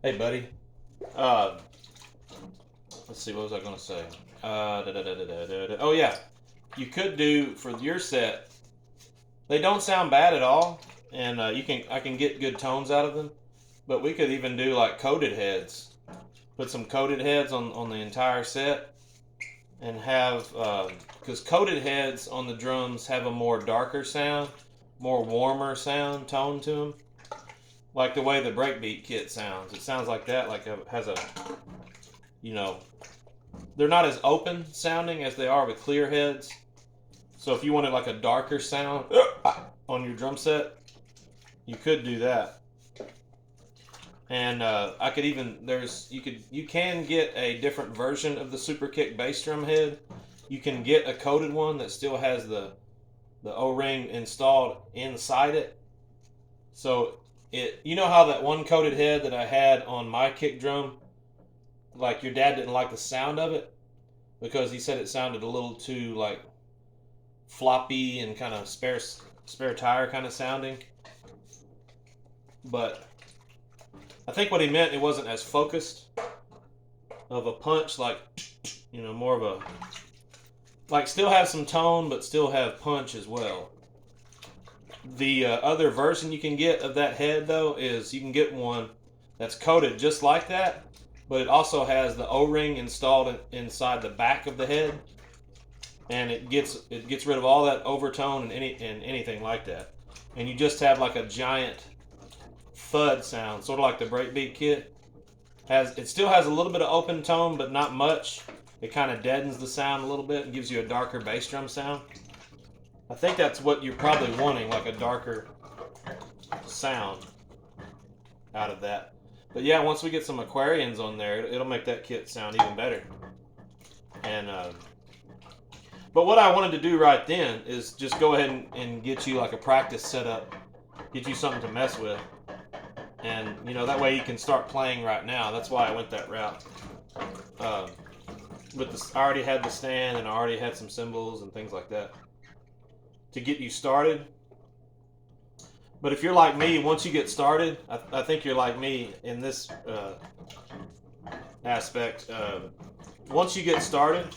Hey, buddy. Uh, let's see. What was I going to say? Oh yeah, you could do for your set. They don't sound bad at all, and I can get good tones out of them. But we could even do like coated heads. Put some coated heads on the entire set, and have because coated heads on the drums have a more darker sound, more warmer sound tone to them, like the way the breakbeat kit sounds. It sounds like that, like has a you know they're not as open sounding as they are with clear heads. So if you wanted like a darker sound on your drum set, you could do that. And I could even you can get a different version of the Super Kick bass drum head. You can get a coated one that still has the O-ring installed inside it. So you know how that one coated head that I had on my kick drum, like your dad didn't like the sound of it because he said it sounded a little too like floppy and kind of spare tire kind of sounding. But I think what he meant, it wasn't as focused of a punch, like more of a like still have some tone but still have punch as well. The other version you can get of that head though is you can get one that's coated just like that, but it also has the O-ring installed inside the back of the head, and it gets rid of all that overtone and anything like that, and you just have like a giant thud sound, sort of like the breakbeat kit. It still has a little bit of open tone, but not much. It kind of deadens the sound a little bit and gives you a darker bass drum sound. I think that's what you're probably wanting, like a darker sound out of that. But yeah, once we get some Aquarians on there, it'll make that kit sound even better. And but what I wanted to do right then is just go ahead and get you like a practice setup, get you something to mess with, and that way you can start playing right now. That's why I went that route. I already had the stand and I already had some cymbals and things like that to get you started. But if you're like me, once you get started, I think you're like me in this aspect. Once you get started,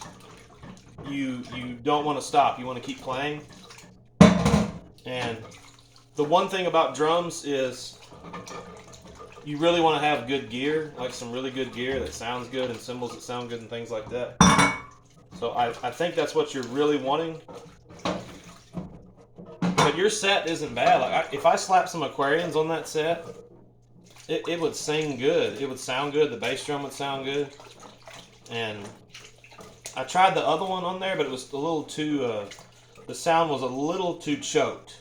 you don't want to stop. You want to keep playing. And the one thing about drums is you really want to have good gear, like some really good gear that sounds good and cymbals that sound good and things like that. So I think that's what you're really wanting. But your set isn't bad. Like if I slapped some Aquarians on that set, it would sing good. It would sound good. The bass drum would sound good. And I tried the other one on there, but it was a little too. The sound was a little too choked.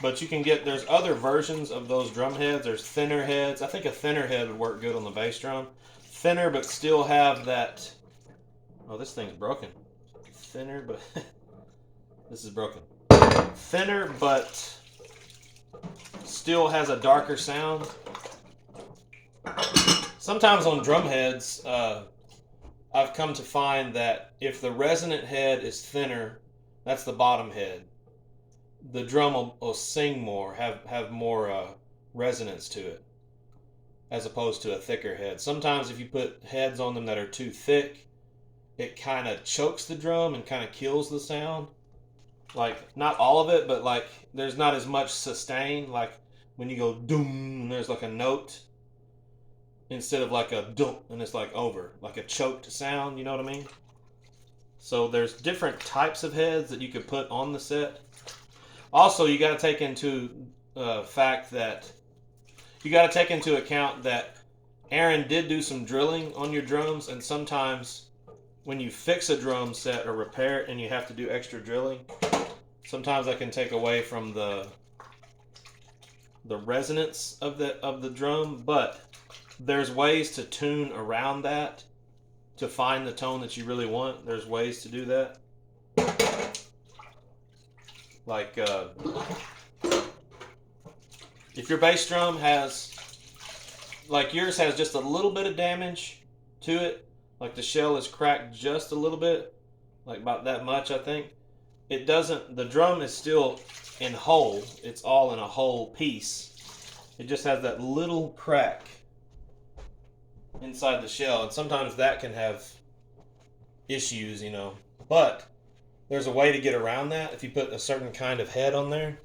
But you can there's other versions of those drum heads. There's thinner heads. I think a thinner head would work good on the bass drum. Thinner, but still have that. Oh, this thing's broken. Thinner, but this is broken. Thinner, but still has a darker sound. Sometimes on drum heads, I've come to find that if the resonant head is thinner, that's the bottom head, the drum will sing more, have more resonance to it, as opposed to a thicker head. Sometimes if you put heads on them that are too thick, it kind of chokes the drum and kind of kills the sound. Like, not all of it, but like there's not as much sustain. Like when you go doom, there's like a note instead of like a dum, and it's like over, like a choked sound. You know what I mean? So there's different types of heads that you could put on the set. Also, you got to take into fact that you got to take into account that Aaron did do some drilling on your drums, and sometimes when you fix a drum set or repair it and you have to do extra drilling, sometimes that can take away from the resonance of the drum. But there's ways to tune around that to find the tone that you really want. There's ways to do that. Like if your bass drum has, like yours has just a little bit of damage to it, like the shell is cracked just a little bit, like about that much, I think. It doesn't, the drum is still in whole. It's all in a whole piece. It just has that little crack. inside the shell, and sometimes that can have issues, you know. But there's a way to get around that if you put a certain kind of head on there.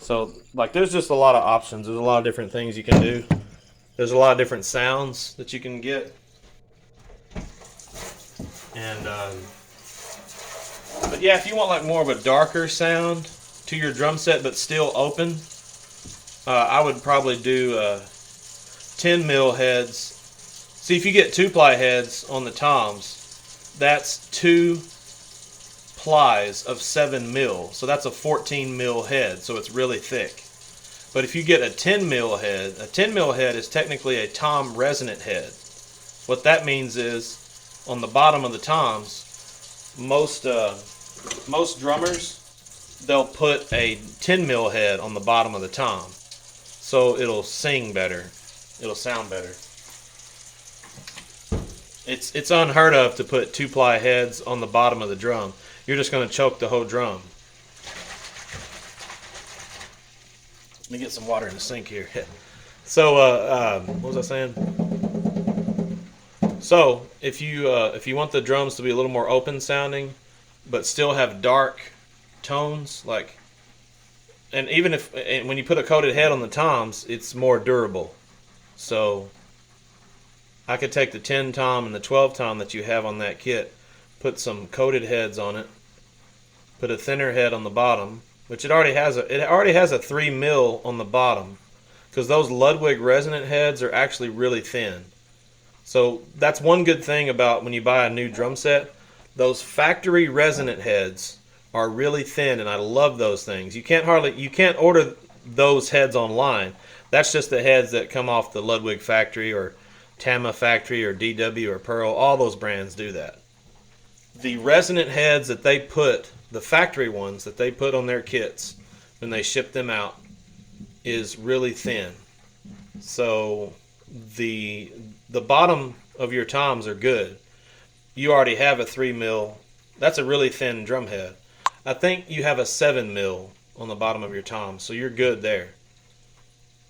So, like, there's just a lot of options. There's a lot of different things you can do. There's a lot of different sounds that you can get. And, but yeah, if you want like more of a darker sound to your drum set but still open, I would probably do 10 mil heads. See, if you get 2-ply heads on the toms, that's 2 plies of 7 mil. So that's a 14 mil head, so it's really thick. But if you get a 10 mil head, a 10 mil head is technically a tom resonant head. What that means is, on the bottom of the toms, most drummers, they'll put a 10 mil head on the bottom of the tom, so it'll sing better, it'll sound better. It's unheard of to put 2-ply heads on the bottom of the drum. You're just going to choke the whole drum. Let me get some water in the sink here. So what was I saying? So if you want the drums to be a little more open sounding, but still have dark tones, like, and even if when you put a coated head on the toms, it's more durable. So I could take the 10 tom and the 12 tom that you have on that kit, put some coated heads on it, put a thinner head on the bottom, which it already has a 3 mil on the bottom, because those Ludwig resonant heads are actually really thin. So that's one good thing about when you buy a new drum set. Those factory resonant heads are really thin, and I love those things. You can't order those heads online. That's just the heads that come off the Ludwig factory or Tama factory or DW or Pearl. All those brands do that. The resonant heads that they put, the factory ones that they put on their kits when they ship them out, is really thin. So the bottom of your toms are good. You already have a 3 mil. That's a really thin drum head. I think you have a 7 mil on the bottom of your tom, so you're good there.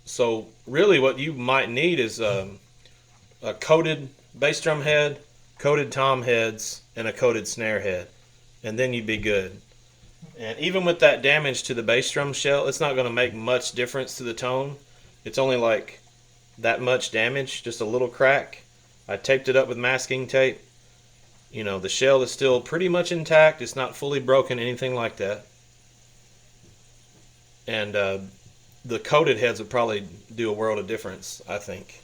So really what you might need is a coated bass drum head, coated tom heads, and a coated snare head, and then you'd be good. And even with that damage to the bass drum shell, it's not going to make much difference to the tone. It's only like that much damage, just a little crack. I taped it up with masking tape. You know, the shell is still pretty much intact. It's not fully broken, anything like that. And the coated heads would probably do a world of difference, I think.